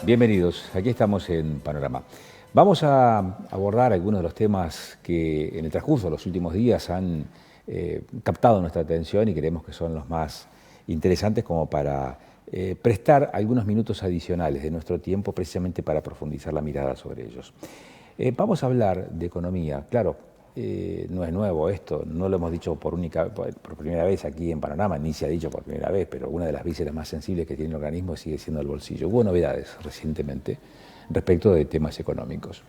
Bienvenidos, aquí estamos en Panorama. Vamos a abordar algunos de los temas que en el transcurso de los últimos días han captado nuestra atención y creemos que son los más interesantes como para prestar algunos minutos adicionales de nuestro tiempo precisamente para profundizar la mirada sobre ellos. Vamos a hablar de economía, claro. No es nuevo esto, no lo hemos dicho por primera vez aquí en Panorama, ni se ha dicho por primera vez, pero una de las vísceras más sensibles que tiene el organismo sigue siendo el bolsillo. Hubo novedades recientemente respecto de temas económicos.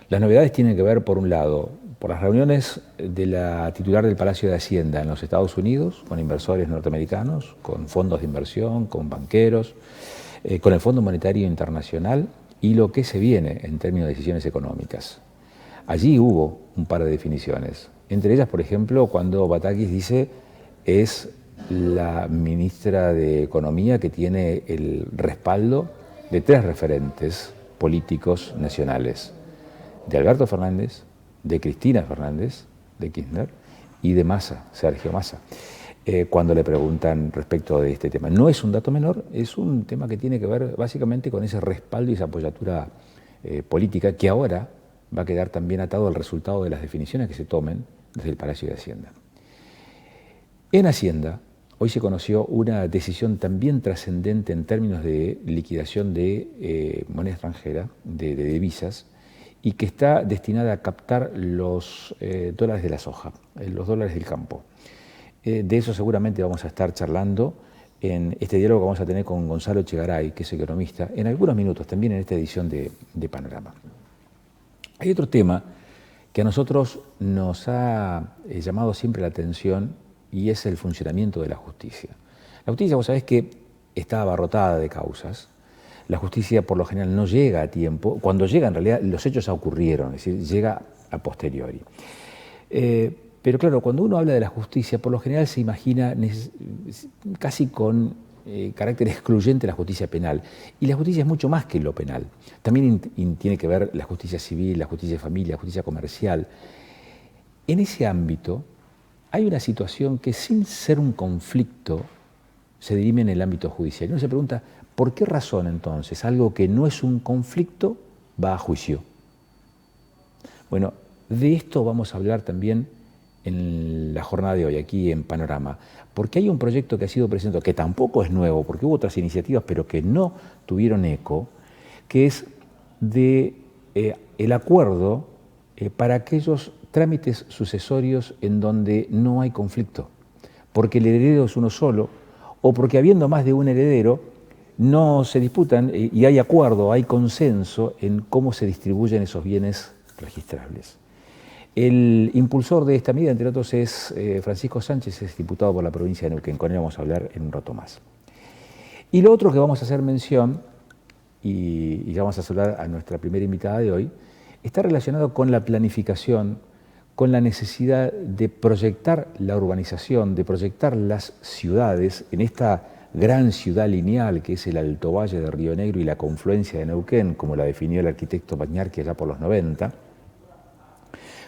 Las novedades tienen que ver, por un lado, por las reuniones de la titular del Palacio de Hacienda en los Estados Unidos, con inversores norteamericanos, con fondos de inversión, con banqueros, con el Fondo Monetario Internacional y lo que se viene en términos de decisiones económicas. Allí hubo un par de definiciones, entre ellas, por ejemplo, cuando Batakis dice es la ministra de Economía que tiene el respaldo de tres referentes políticos nacionales, de Alberto Fernández, de Cristina Fernández, de Kirchner, y de Massa, Sergio Massa, cuando le preguntan respecto de este tema. No es un dato menor, es un tema que tiene que ver básicamente con ese respaldo y esa apoyatura política que ahora va a quedar también atado al resultado de las definiciones que se tomen desde el Palacio de Hacienda. En Hacienda, hoy se conoció una decisión también trascendente en términos de liquidación de moneda extranjera, de divisas, y que está destinada a captar los dólares de la soja, los dólares del campo. De eso seguramente vamos a estar charlando en este diálogo que vamos a tener con Gonzalo Echegaray, que es economista, en algunos minutos, también en esta edición de Panorama. Hay otro tema que a nosotros nos ha llamado siempre la atención y es el funcionamiento de la justicia. La justicia, vos sabés que está abarrotada de causas. La justicia por lo general no llega a tiempo. Cuando llega, en realidad, los hechos ya ocurrieron, es decir, llega a posteriori. Pero claro, cuando uno habla de la justicia, por lo general se imagina casi con carácter excluyente la justicia penal. Y la justicia es mucho más que lo penal. También tiene que ver la justicia civil, la justicia de familia, la justicia comercial. En ese ámbito hay una situación que sin ser un conflicto se dirime en el ámbito judicial. Y uno se pregunta, ¿por qué razón entonces algo que no es un conflicto va a juicio? Bueno, de esto vamos a hablar también en la jornada de hoy, aquí en Panorama, porque hay un proyecto que ha sido presentado, que tampoco es nuevo, porque hubo otras iniciativas, pero que no tuvieron eco, que es el acuerdo para aquellos trámites sucesorios en donde no hay conflicto, porque el heredero es uno solo, o porque habiendo más de un heredero, no se disputan y hay acuerdo, hay consenso en cómo se distribuyen esos bienes registrables. El impulsor de esta medida, entre otros, es Francisco Sánchez, es diputado por la provincia de Neuquén. Con él vamos a hablar en un rato más. Y lo otro que vamos a hacer mención, y ya vamos a saludar a nuestra primera invitada de hoy, está relacionado con la planificación, con la necesidad de proyectar la urbanización, de proyectar las ciudades en esta gran ciudad lineal que es el Alto Valle de Río Negro y la confluencia de Neuquén, como la definió el arquitecto Bañarque allá por los 90,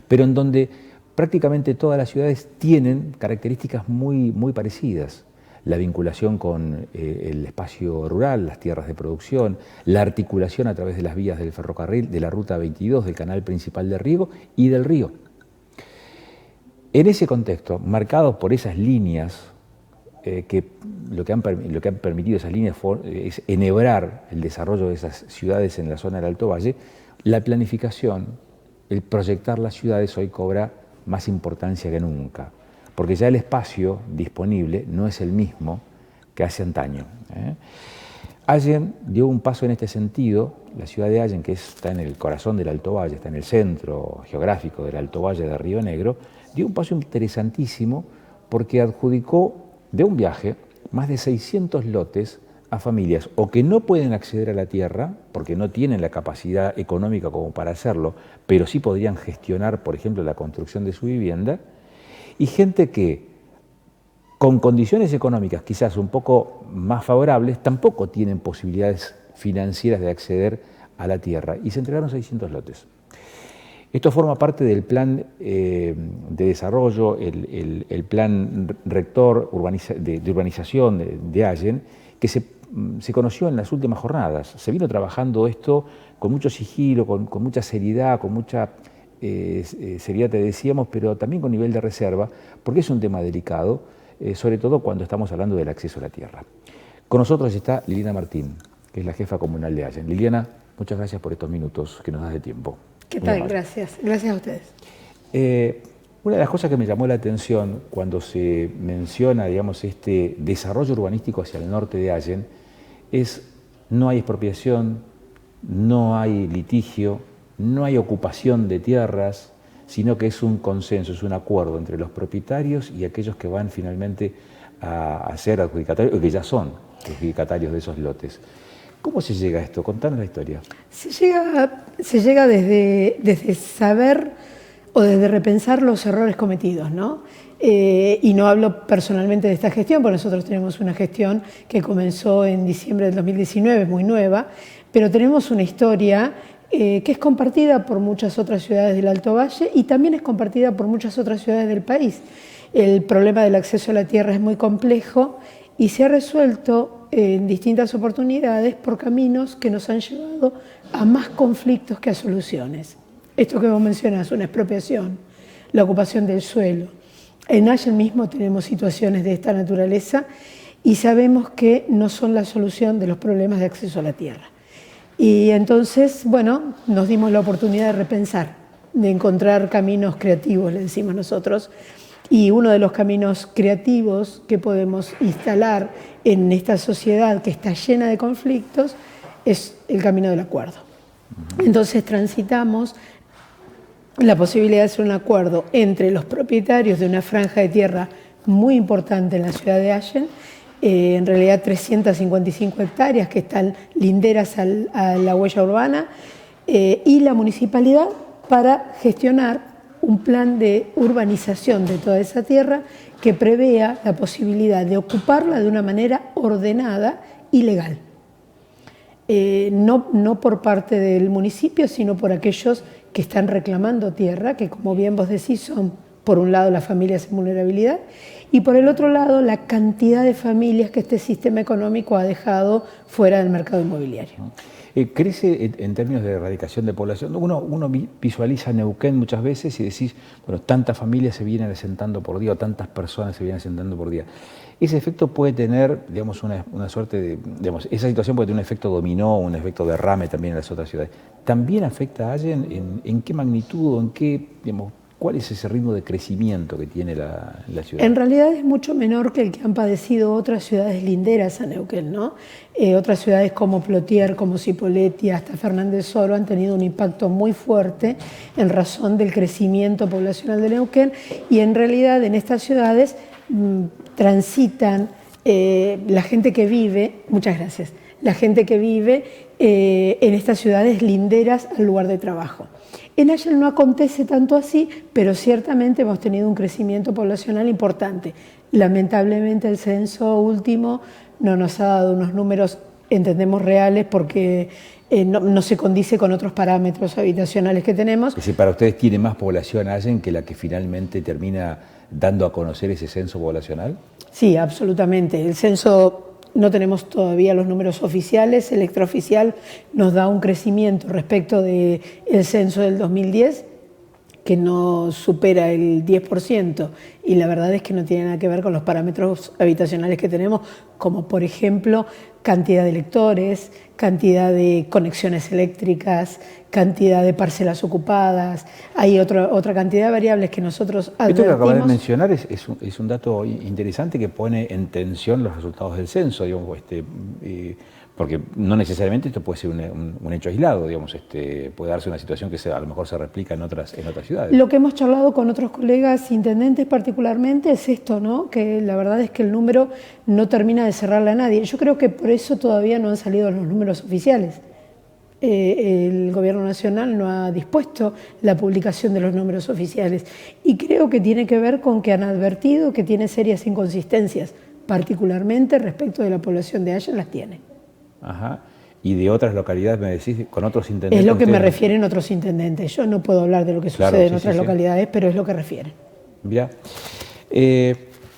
pero en donde prácticamente todas las ciudades tienen características muy parecidas. La vinculación con el espacio rural, las tierras de producción, la articulación a través de las vías del ferrocarril, de la Ruta 22, del canal principal de riego y del río. En ese contexto, marcados por esas líneas, que lo que han permitido esas líneas es enhebrar el desarrollo de esas ciudades en la zona del Alto Valle, la planificación, el proyectar las ciudades hoy cobra más importancia que nunca, porque ya el espacio disponible no es el mismo que hace antaño. Allen dio un paso en este sentido. La ciudad de Allen, que está en el corazón del Alto Valle, está en el centro geográfico del Alto Valle de Río Negro, dio un paso interesantísimo porque adjudicó de un viaje más de 600 lotes a familias o que no pueden acceder a la tierra porque no tienen la capacidad económica como para hacerlo, pero sí podrían gestionar, por ejemplo, la construcción de su vivienda, y gente que con condiciones económicas quizás un poco más favorables tampoco tienen posibilidades financieras de acceder a la tierra, y se entregaron 600 lotes. Esto forma parte del plan de desarrollo, el plan rector de urbanización de Allen, que se se conoció en las últimas jornadas. Se vino trabajando esto con mucho sigilo, con mucha seriedad, con mucha seriedad, te decíamos, pero también con nivel de reserva, porque es un tema delicado, sobre todo cuando estamos hablando del acceso a la tierra. Con nosotros está Liliana Martín, que es la jefa comunal de Allen. Liliana, muchas gracias por estos minutos que nos das de tiempo. ¿Qué tal? Gracias. Gracias a ustedes. Una de las cosas que me llamó la atención cuando se menciona, digamos, este desarrollo urbanístico hacia el norte de Allen es no hay expropiación, no hay litigio, no hay ocupación de tierras, sino que es un consenso, es un acuerdo entre los propietarios y aquellos que van finalmente a ser adjudicatarios, o que ya son adjudicatarios de esos lotes. ¿Cómo se llega a esto? Contanos la historia. Se llega desde saber o desde repensar los errores cometidos, ¿no? Y no hablo personalmente de esta gestión, porque nosotros tenemos una gestión que comenzó en diciembre del 2019, muy nueva, pero tenemos una historia que es compartida por muchas otras ciudades del Alto Valle y también es compartida por muchas otras ciudades del país. El problema del acceso a la tierra es muy complejo y se ha resuelto en distintas oportunidades por caminos que nos han llevado a más conflictos que a soluciones. Esto que vos mencionás, una expropiación, la ocupación del suelo. En Allen mismo tenemos situaciones de esta naturaleza y sabemos que no son la solución de los problemas de acceso a la tierra. Y entonces, bueno, nos dimos la oportunidad de repensar, de encontrar caminos creativos, le decimos nosotros, y uno de los caminos creativos que podemos instalar en esta sociedad que está llena de conflictos es el camino del acuerdo. Entonces transitamos la posibilidad de hacer un acuerdo entre los propietarios de una franja de tierra muy importante en la ciudad de Allen, en realidad 355 hectáreas que están linderas a la huella urbana, y la municipalidad para gestionar un plan de urbanización de toda esa tierra que prevea la posibilidad de ocuparla de una manera ordenada y legal. No por parte del municipio, sino por aquellos que están reclamando tierra, que como bien vos decís son por un lado las familias en vulnerabilidad y por el otro lado la cantidad de familias que este sistema económico ha dejado fuera del mercado inmobiliario. Crece en términos de erradicación de población. Uno visualiza Neuquén muchas veces y decís, bueno, tantas familias se vienen asentando por día o tantas personas se vienen asentando por día. Ese efecto puede tener, digamos, una suerte de, digamos, esa situación puede tener un efecto dominó, un efecto derrame también en las otras ciudades. ¿También afecta a Allen? ¿En qué magnitud o en qué, digamos, cuál es ese ritmo de crecimiento que tiene la ciudad? En realidad es mucho menor que el que han padecido otras ciudades linderas a Neuquén, ¿no? Otras ciudades como Plotier, como Cipolletti, hasta Fernández Oro han tenido un impacto muy fuerte en razón del crecimiento poblacional de Neuquén y en realidad en estas ciudades transitan la gente que vive, muchas gracias, la gente que vive en estas ciudades linderas al lugar de trabajo. En Allen no acontece tanto así, pero ciertamente hemos tenido un crecimiento poblacional importante. Lamentablemente el censo último no nos ha dado unos números, entendemos, reales porque no se condice con otros parámetros habitacionales que tenemos. Es decir, para ustedes tiene más población Allen que la que finalmente termina dando a conocer ese censo poblacional. Sí, absolutamente. El censo... No tenemos todavía los números oficiales, el extraoficial nos da un crecimiento respecto del censo del 2010 que no supera el 10% y la verdad es que no tiene nada que ver con los parámetros habitacionales que tenemos, como por ejemplo cantidad de electores, cantidad de conexiones eléctricas, cantidad de parcelas ocupadas, hay otra cantidad de variables que nosotros advertimos. Esto que acabas de mencionar es un dato interesante que pone en tensión los resultados del censo, digamos, porque no necesariamente esto puede ser un hecho aislado, digamos, puede darse una situación que a lo mejor se replica en otras ciudades. Lo que hemos charlado con otros colegas intendentes particularmente es esto, ¿no? Que la verdad es que el número no termina de cerrarle a nadie. Yo creo que por eso todavía no han salido los números oficiales. El Gobierno Nacional no ha dispuesto la publicación de los números oficiales y creo que tiene que ver con que han advertido que tiene serias inconsistencias, particularmente respecto de la población de Allen las tiene. Ajá. Y de otras localidades, me decís, con otros intendentes. Es lo que me refieren otros intendentes. Yo no puedo hablar de lo que sucede en otras localidades, pero es lo que refieren. Ya.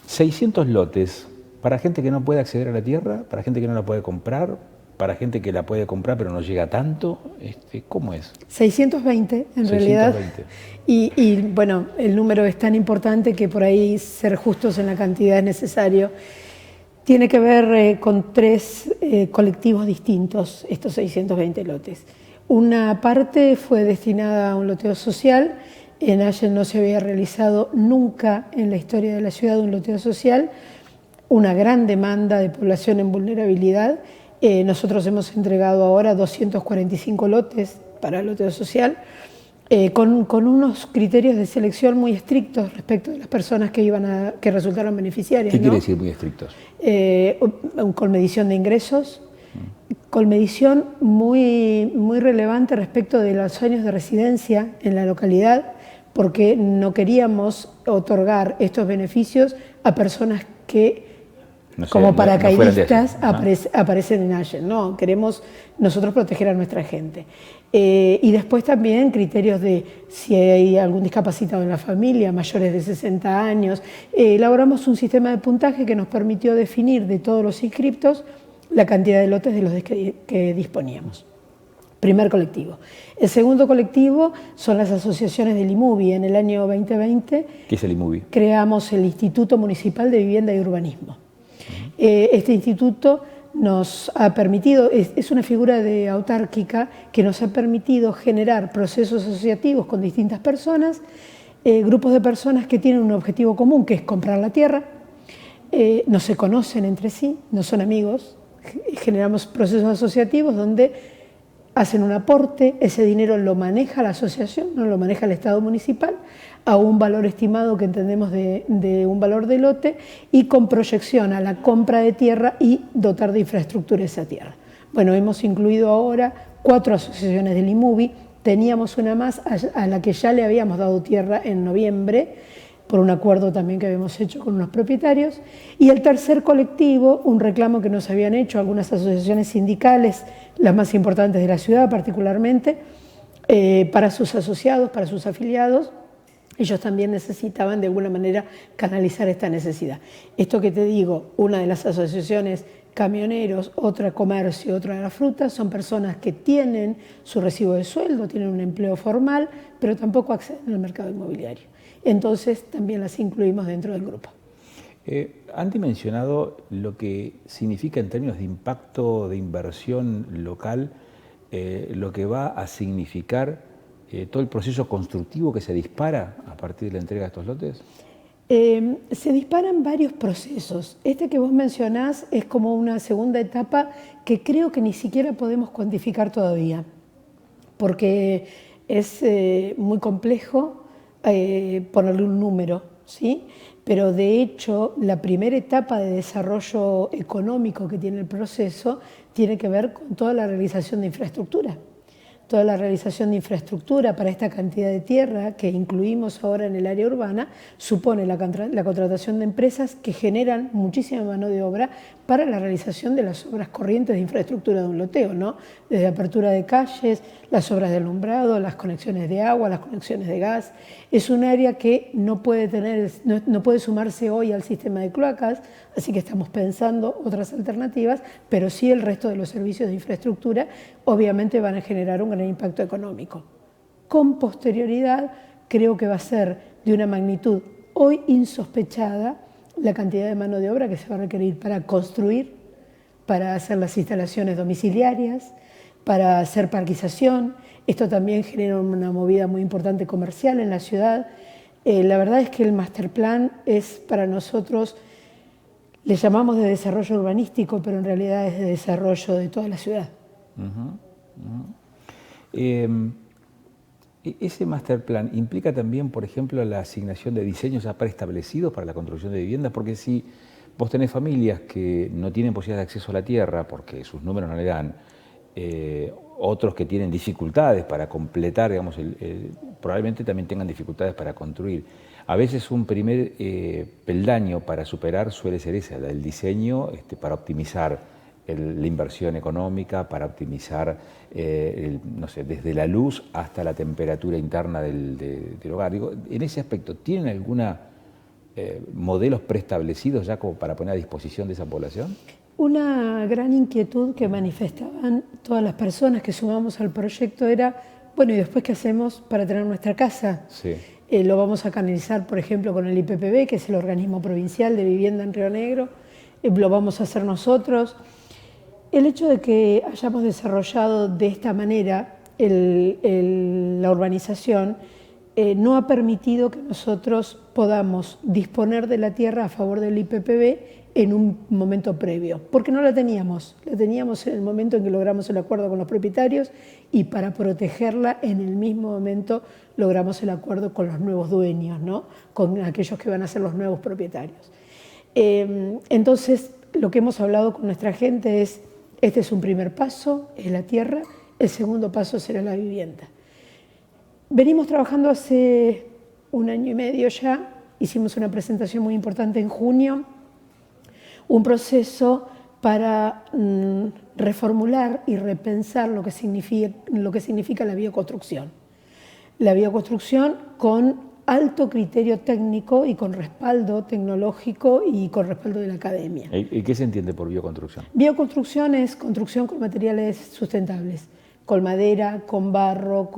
600 lotes para gente que no puede acceder a la tierra, para gente que no la puede comprar, para gente que la puede comprar pero no llega tanto. ¿Cómo es? 620 en 620. realidad. Y bueno, el número es tan importante que por ahí ser justos en la cantidad es necesario. Tiene que ver con 3 colectivos distintos, estos 620 lotes. Una parte fue destinada a un loteo social. En Allen no se había realizado nunca en la historia de la ciudad un loteo social. Una gran demanda de población en vulnerabilidad. Nosotros hemos entregado ahora 245 lotes para el loteo social, con unos criterios de selección muy estrictos respecto de las personas que resultaron beneficiarias. ¿Qué ¿no? quiere decir muy estrictos? Con medición de ingresos, con medición muy relevante respecto de los años de residencia en la localidad, porque no queríamos otorgar estos beneficios a personas que no sé, como paracaidistas aparecen en Allen. No, queremos nosotros proteger a nuestra gente. Y después también criterios de si hay algún discapacitado en la familia, mayores de 60 años. Elaboramos un sistema de puntaje que nos permitió definir de todos los inscriptos la cantidad de lotes de los que disponíamos. Primer colectivo. El segundo colectivo son las asociaciones del IMUBI. En el año 2020 ¿Qué es el IMUBI? Creamos el Instituto Municipal de Vivienda y Urbanismo. Este instituto nos ha permitido, es una figura autárquica que nos ha permitido generar procesos asociativos con distintas personas, grupos de personas que tienen un objetivo común, que es comprar la tierra, no se conocen entre sí, no son amigos, generamos procesos asociativos donde hacen un aporte, ese dinero lo maneja la asociación, no lo maneja el Estado municipal, a un valor estimado que entendemos de un valor de lote y con proyección a la compra de tierra y dotar de infraestructura esa tierra. Bueno, hemos incluido ahora 4 asociaciones del IMUBI, teníamos una más a la que ya le habíamos dado tierra en noviembre, por un acuerdo también que habíamos hecho con unos propietarios, y el tercer colectivo, un reclamo que nos habían hecho algunas asociaciones sindicales, las más importantes de la ciudad particularmente, para sus asociados, para sus afiliados. Ellos también necesitaban de alguna manera canalizar esta necesidad. Esto que te digo, una de las asociaciones camioneros, otra comercio, otra de la fruta, son personas que tienen su recibo de sueldo, tienen un empleo formal, pero tampoco acceden al mercado inmobiliario. Entonces también las incluimos dentro del grupo. Han dimensionado lo que significa en términos de impacto de inversión local, lo que va a significar todo el proceso constructivo que se dispara a partir de la entrega de estos lotes. Se disparan varios procesos. Este que vos mencionás es como una segunda etapa que creo que ni siquiera podemos cuantificar todavía, porque es muy complejo ponerle un número, ¿sí? Pero de hecho la primera etapa de desarrollo económico que tiene el proceso tiene que ver con toda la realización de infraestructura. Toda la realización de infraestructura para esta cantidad de tierra que incluimos ahora en el área urbana supone la contratación de empresas que generan muchísima mano de obra para la realización de las obras corrientes de infraestructura de un loteo, ¿no? Desde apertura de calles, las obras de alumbrado, las conexiones de agua, las conexiones de gas. Es un área que no puede sumarse hoy al sistema de cloacas, así que estamos pensando otras alternativas, pero sí el resto de los servicios de infraestructura obviamente van a generar un gran impacto económico. Con posterioridad creo que va a ser de una magnitud hoy insospechada la cantidad de mano de obra que se va a requerir para construir, para hacer las instalaciones domiciliarias, para hacer parquización. Esto también genera una movida muy importante comercial en la ciudad. La verdad es que el master plan es para nosotros, le llamamos de desarrollo urbanístico, pero en realidad es de desarrollo de toda la ciudad. ¿Ese master plan implica también, por ejemplo, la asignación de diseños ya preestablecidos para la construcción de viviendas? Porque si vos tenés familias que no tienen posibilidad de acceso a la tierra porque sus números no le dan, otros que tienen dificultades para completar, digamos, probablemente también tengan dificultades para construir. A veces un primer peldaño para superar suele ser ese, el diseño para optimizar la inversión económica, para optimizar, no sé, desde la luz hasta la temperatura interna del hogar. Digo, en ese aspecto, ¿tienen alguna modelos preestablecidos ya como para poner a disposición de esa población? Una gran inquietud que manifestaban todas las personas que sumamos al proyecto era, bueno, ¿y después qué hacemos para tener nuestra casa? Sí. Lo vamos a canalizar, por ejemplo, con el IPPB, que es el organismo provincial de vivienda en Río Negro, lo vamos a hacer nosotros. El hecho de que hayamos desarrollado de esta manera la urbanización no ha permitido que nosotros podamos disponer de la tierra a favor del IPPB en un momento previo, porque no la teníamos en el momento en que logramos el acuerdo con los propietarios y para protegerla en el mismo momento logramos el acuerdo con los nuevos dueños, ¿no? Con aquellos que van a ser los nuevos propietarios. Entonces, lo que hemos hablado con nuestra gente es, este es un primer paso, es la tierra, el segundo paso será la vivienda. Venimos trabajando hace 1 año y medio ya, hicimos una presentación muy importante en junio, un proceso para reformular y repensar lo que significa la bioconstrucción. La bioconstrucción con alto criterio técnico y con respaldo tecnológico y con respaldo de la academia. ¿Y qué se entiende por bioconstrucción? Bioconstrucción es construcción con materiales sustentables, con madera, con barro,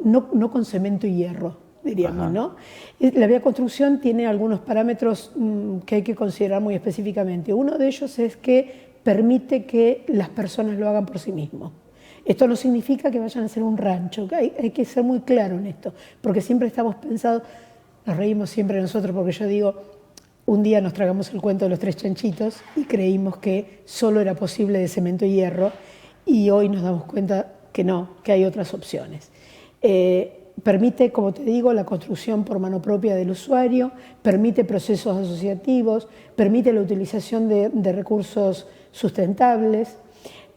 no con cemento y hierro, diríamos, ¿no? La bioconstrucción tiene algunos parámetros que hay que considerar muy específicamente. Uno de ellos es que permite que las personas lo hagan por sí mismos. Esto no significa que vayan a hacer un rancho, hay que ser muy claro en esto, porque siempre estamos pensando, nos reímos siempre nosotros, porque yo digo, un día nos tragamos el cuento de los 3 chanchitos y creímos que solo era posible de cemento y hierro, y hoy nos damos cuenta que no, que hay otras opciones. Permite, como te digo, la construcción por mano propia del usuario, permite procesos asociativos, permite la utilización de recursos sustentables.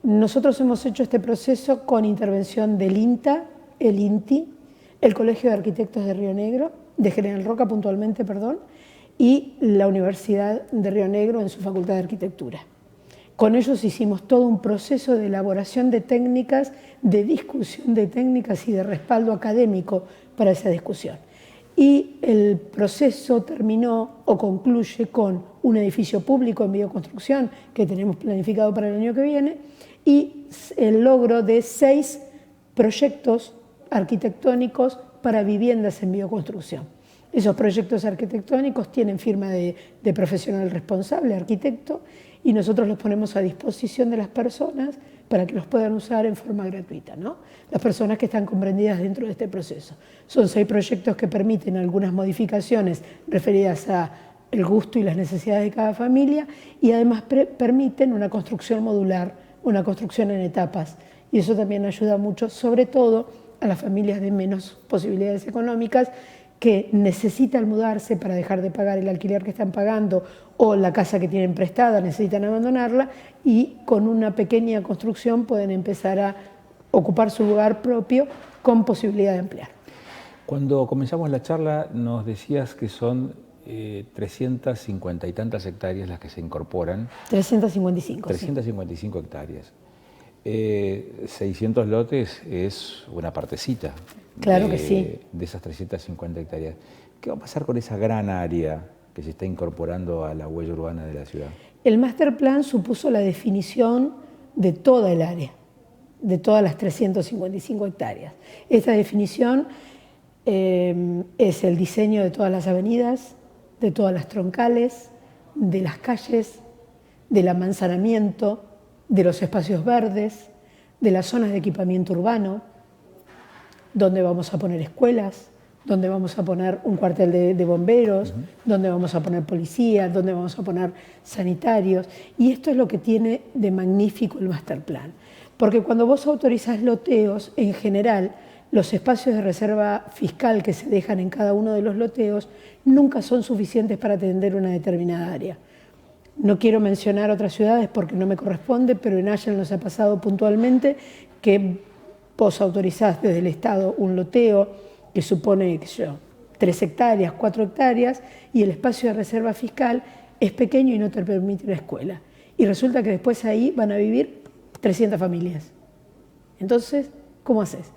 Nosotros hemos hecho este proceso con intervención del INTA, el INTI, el Colegio de Arquitectos de Río Negro, de General Roca puntualmente, perdón, y la Universidad de Río Negro en su Facultad de Arquitectura. Con ellos hicimos todo un proceso de elaboración de técnicas, de discusión de técnicas y de respaldo académico para esa discusión. Y el proceso terminó o concluye con un edificio público en bioconstrucción que tenemos planificado para el año que viene y el logro de 6 proyectos arquitectónicos para viviendas en bioconstrucción. Esos proyectos arquitectónicos tienen firma de profesional responsable, arquitecto, y nosotros los ponemos a disposición de las personas para que los puedan usar en forma gratuita, ¿no? Las personas que están comprendidas dentro de este proceso. Son 6 proyectos que permiten algunas modificaciones referidas a el gusto y las necesidades de cada familia y además permiten una construcción modular, una construcción en etapas. Y eso también ayuda mucho, sobre todo a las familias de menos posibilidades económicas que necesitan mudarse para dejar de pagar el alquiler que están pagando o la casa que tienen prestada, necesitan abandonarla y con una pequeña construcción pueden empezar a ocupar su lugar propio con posibilidad de emplear. Cuando comenzamos la charla nos decías que son 350 y tantas hectáreas las que se incorporan. 355. 355 hectáreas. 600 lotes es una partecita. Claro que sí. De esas 350 hectáreas. ¿Qué va a pasar con esa gran área que se está incorporando a la huella urbana de la ciudad? El master plan supuso la definición de toda el área, de todas las 355 hectáreas. Esta definición es el diseño de todas las avenidas, de todas las troncales, de las calles, del amanzanamiento, de los espacios verdes, de las zonas de equipamiento urbano, donde vamos a poner escuelas, donde vamos a poner un cuartel de bomberos, donde vamos a poner policías, donde vamos a poner sanitarios. Y esto es lo que tiene de magnífico el master plan. Porque cuando vos autorizás loteos, en general, los espacios de reserva fiscal que se dejan en cada uno de los loteos nunca son suficientes para atender una determinada área. No quiero mencionar otras ciudades porque no me corresponde, pero en Allen nos ha pasado puntualmente que vos autorizás desde el Estado un loteo que supone, qué sé yo, 3 hectáreas, 4 hectáreas, y el espacio de reserva fiscal es pequeño y no te permite una escuela. Y resulta que después ahí van a vivir 300 familias. Entonces, ¿cómo haces?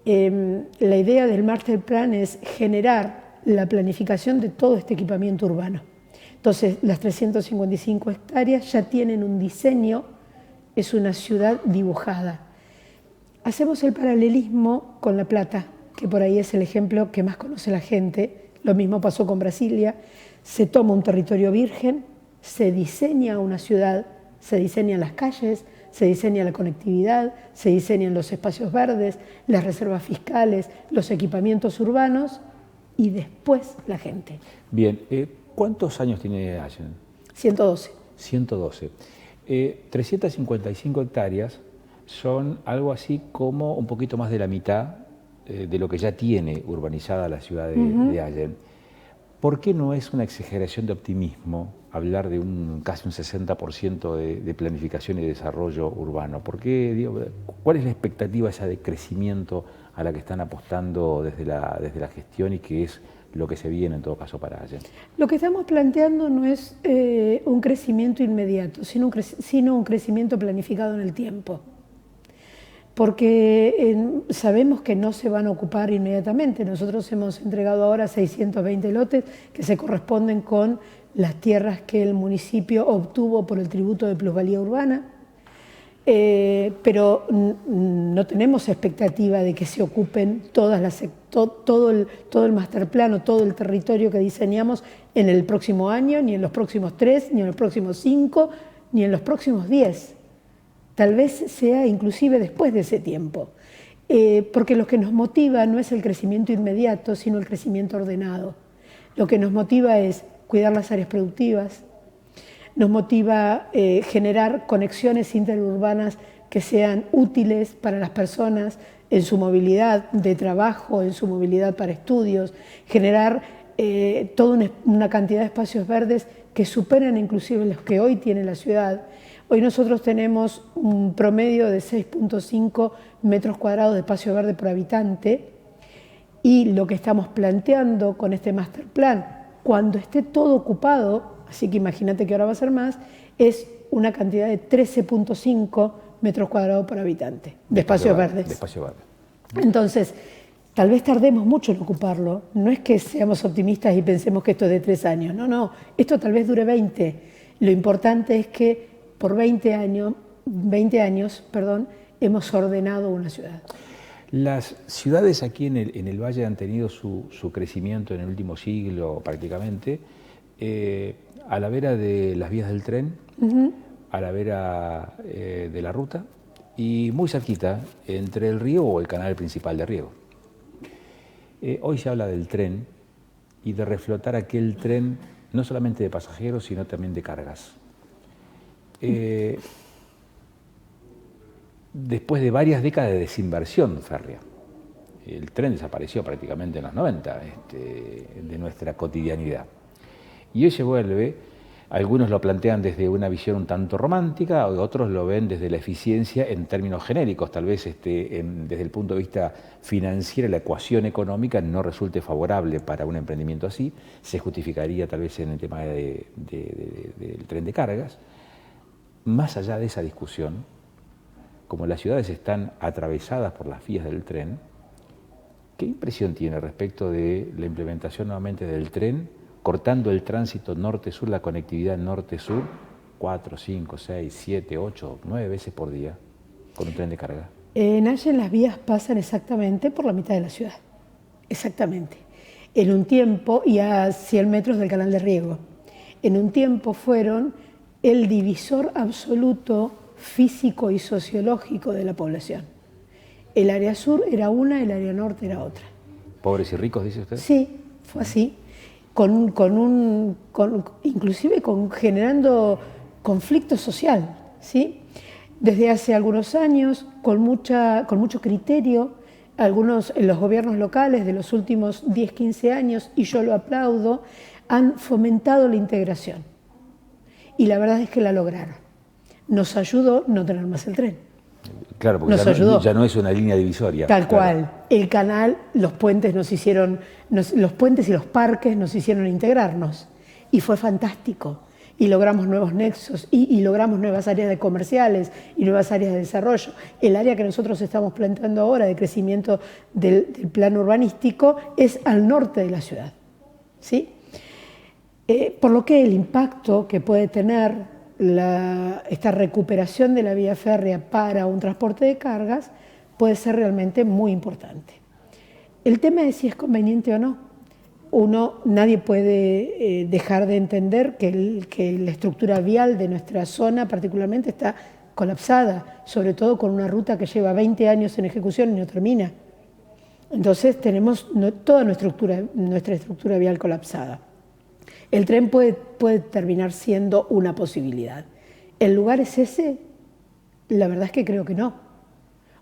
La idea del Master Plan es generar la planificación de todo este equipamiento urbano. Entonces, las 355 hectáreas ya tienen un diseño, es una ciudad dibujada. Hacemos el paralelismo con La Plata, que por ahí es el ejemplo que más conoce la gente. Lo mismo pasó con Brasilia. Se toma un territorio virgen, se diseña una ciudad, se diseñan las calles, se diseña la conectividad, se diseñan los espacios verdes, las reservas fiscales, los equipamientos urbanos y después la gente. Bien, ¿cuántos años tiene Allen? 112. 112. 355 hectáreas son algo así como un poquito más de la mitad de lo que ya tiene urbanizada la ciudad de Allen. ¿Por qué no es una exageración de optimismo hablar de casi un 60% de planificación y desarrollo urbano? ¿Por qué, digo, cuál es la expectativa esa de crecimiento a la que están apostando desde la gestión y que es lo que se viene en todo caso para Allen? Lo que estamos planteando no es un crecimiento inmediato, sino un crecimiento planificado en el tiempo. Porque sabemos que no se van a ocupar inmediatamente. Nosotros hemos entregado ahora 620 lotes que se corresponden con las tierras que el municipio obtuvo por el tributo de plusvalía urbana, pero no tenemos expectativa de que se ocupen todo el master plan o todo el territorio que diseñamos en el próximo año, ni en los próximos 3, ni en los próximos 5, ni en los próximos 10. Tal vez sea inclusive después de ese tiempo, porque lo que nos motiva no es el crecimiento inmediato, sino el crecimiento ordenado. Lo que nos motiva es cuidar las áreas productivas, nos motiva generar conexiones interurbanas que sean útiles para las personas en su movilidad de trabajo, en su movilidad para estudios, generar toda una cantidad de espacios verdes que superen inclusive los que hoy tiene la ciudad. Hoy nosotros tenemos un promedio de 6.5 metros cuadrados de espacio verde por habitante y lo que estamos planteando con este master plan, cuando esté todo ocupado, así que imagínate que ahora va a ser más, es una cantidad de 13.5 metros cuadrados por habitante de espacios verdes. De espacio verde. Entonces, tal vez tardemos mucho en ocuparlo, no es que seamos optimistas y pensemos que esto es de 3 años, no, esto tal vez dure 20. Lo importante es que por 20 años, hemos ordenado una ciudad. Las ciudades aquí en el Valle han tenido su crecimiento en el último siglo prácticamente, a la vera de las vías del tren, a la vera de la ruta y muy cerquita entre el río o el canal principal de riego. Hoy se habla del tren y de reflotar aquel tren no solamente de pasajeros sino también de cargas. Después de varias décadas de desinversión férrea, el tren desapareció prácticamente en los 90 de nuestra cotidianidad. Y hoy se vuelve, algunos lo plantean desde una visión un tanto romántica, otros lo ven desde la eficiencia en términos genéricos, tal vez desde el punto de vista financiero la ecuación económica no resulte favorable para un emprendimiento así, se justificaría tal vez en el tema del tren de cargas. Más allá de esa discusión, como las ciudades están atravesadas por las vías del tren, ¿qué impresión tiene respecto de la implementación nuevamente del tren, cortando el tránsito norte-sur, la conectividad norte-sur, 4, 5, 6, 7, 8, 9 veces por día, con un tren de carga? En Allen las vías pasan exactamente por la mitad de la ciudad, exactamente. En un tiempo, y a 100 metros del canal de riego, en un tiempo fueron el divisor absoluto físico y sociológico de la población. El área sur era una, el área norte era otra. ¿Pobres y ricos, dice usted? Sí, fue así. Inclusive generando conflicto social, ¿sí? Desde hace algunos años, con mucho criterio, los gobiernos locales de los últimos 10, 15 años, y yo lo aplaudo, han fomentado la integración. Y la verdad es que la lograron. Nos ayudó no tener más el tren. Claro, porque ya no es una línea divisoria. Tal cual. El canal, los puentes y los parques nos hicieron integrarnos. Y fue fantástico. y logramos nuevos nexos y logramos nuevas áreas de comerciales y nuevas áreas de desarrollo. El área que nosotros estamos planteando ahora de crecimiento del plan urbanístico es al norte de la ciudad, ¿sí? Por lo que el impacto que puede tener esta recuperación de la vía férrea para un transporte de cargas puede ser realmente muy importante. El tema es si es conveniente o no. Nadie puede dejar de entender que la estructura vial de nuestra zona particularmente está colapsada, sobre todo con una ruta que lleva 20 años en ejecución y no termina. Entonces tenemos toda nuestra estructura vial colapsada. El tren puede terminar siendo una posibilidad. ¿El lugar es ese? La verdad es que creo que no.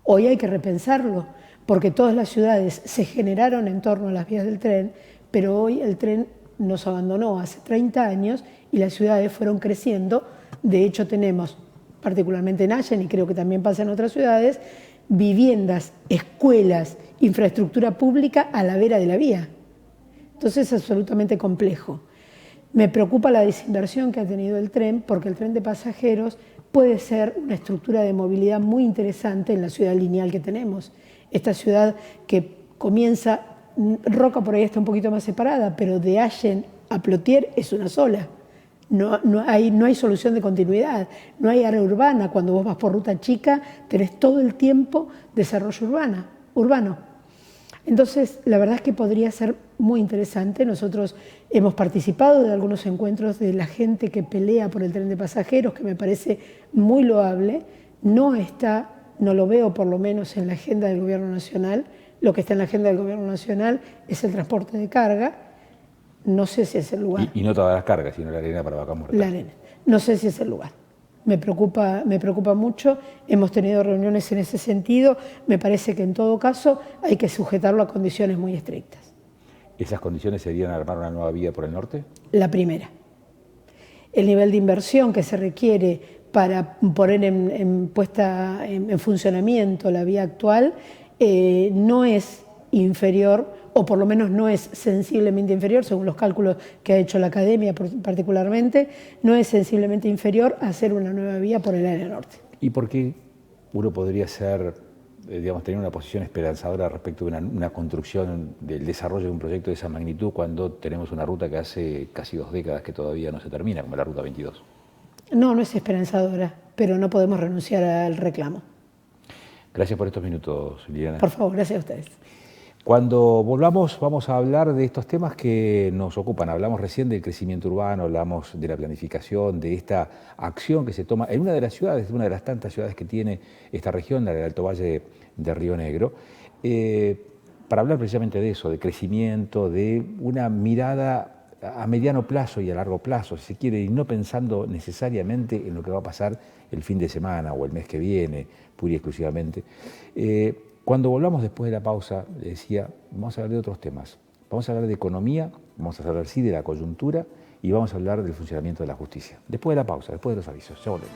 Hoy hay que repensarlo, porque todas las ciudades se generaron en torno a las vías del tren, pero hoy el tren nos abandonó hace 30 años y las ciudades fueron creciendo. De hecho, tenemos, particularmente en Allen, y creo que también pasa en otras ciudades, viviendas, escuelas, infraestructura pública a la vera de la vía. Entonces es absolutamente complejo. Me preocupa la desinversión que ha tenido el tren, porque el tren de pasajeros puede ser una estructura de movilidad muy interesante en la ciudad lineal que tenemos. Esta ciudad que comienza, Roca por ahí está un poquito más separada, pero de Allen a Plotier es una sola. No hay solución de continuidad, no hay área urbana. Cuando vos vas por ruta chica tenés todo el tiempo desarrollo urbano. Entonces, la verdad es que podría ser muy interesante. Nosotros hemos participado de algunos encuentros de la gente que pelea por el tren de pasajeros, que me parece muy loable. No lo veo por lo menos en la agenda del Gobierno Nacional. Lo que está en la agenda del Gobierno Nacional es el transporte de carga. No sé si es el lugar. Y no todas las cargas, sino la arena para vaca muerta. La arena. No sé si es el lugar. Me preocupa mucho. Hemos tenido reuniones en ese sentido. Me parece que en todo caso hay que sujetarlo a condiciones muy estrictas. ¿Esas condiciones serían armar una nueva vía por el norte? La primera. El nivel de inversión que se requiere para poner puesta en funcionamiento la vía actual no es inferior, o por lo menos no es sensiblemente inferior, según los cálculos que ha hecho la academia particularmente, no es sensiblemente inferior a hacer una nueva vía por el área norte. ¿Y por qué uno podría tener una posición esperanzadora respecto de una construcción, del desarrollo de un proyecto de esa magnitud, cuando tenemos una ruta que hace casi 2 décadas que todavía no se termina, como la Ruta 22? No es esperanzadora, pero no podemos renunciar al reclamo. Gracias por estos minutos, Liliana. Por favor, gracias a ustedes. Cuando volvamos vamos a hablar de estos temas que nos ocupan. Hablamos recién del crecimiento urbano, hablamos de la planificación, de esta acción que se toma en una de las ciudades, una de las tantas ciudades que tiene esta región, la del Alto Valle de Río Negro, para hablar precisamente de eso, de crecimiento, de una mirada a mediano plazo y a largo plazo, si se quiere, y no pensando necesariamente en lo que va a pasar el fin de semana o el mes que viene, pura y exclusivamente. Cuando volvamos después de la pausa, le decía, vamos a hablar de otros temas. Vamos a hablar de economía, vamos a hablar sí de la coyuntura y vamos a hablar del funcionamiento de la justicia. Después de la pausa, después de los avisos. Ya volvemos.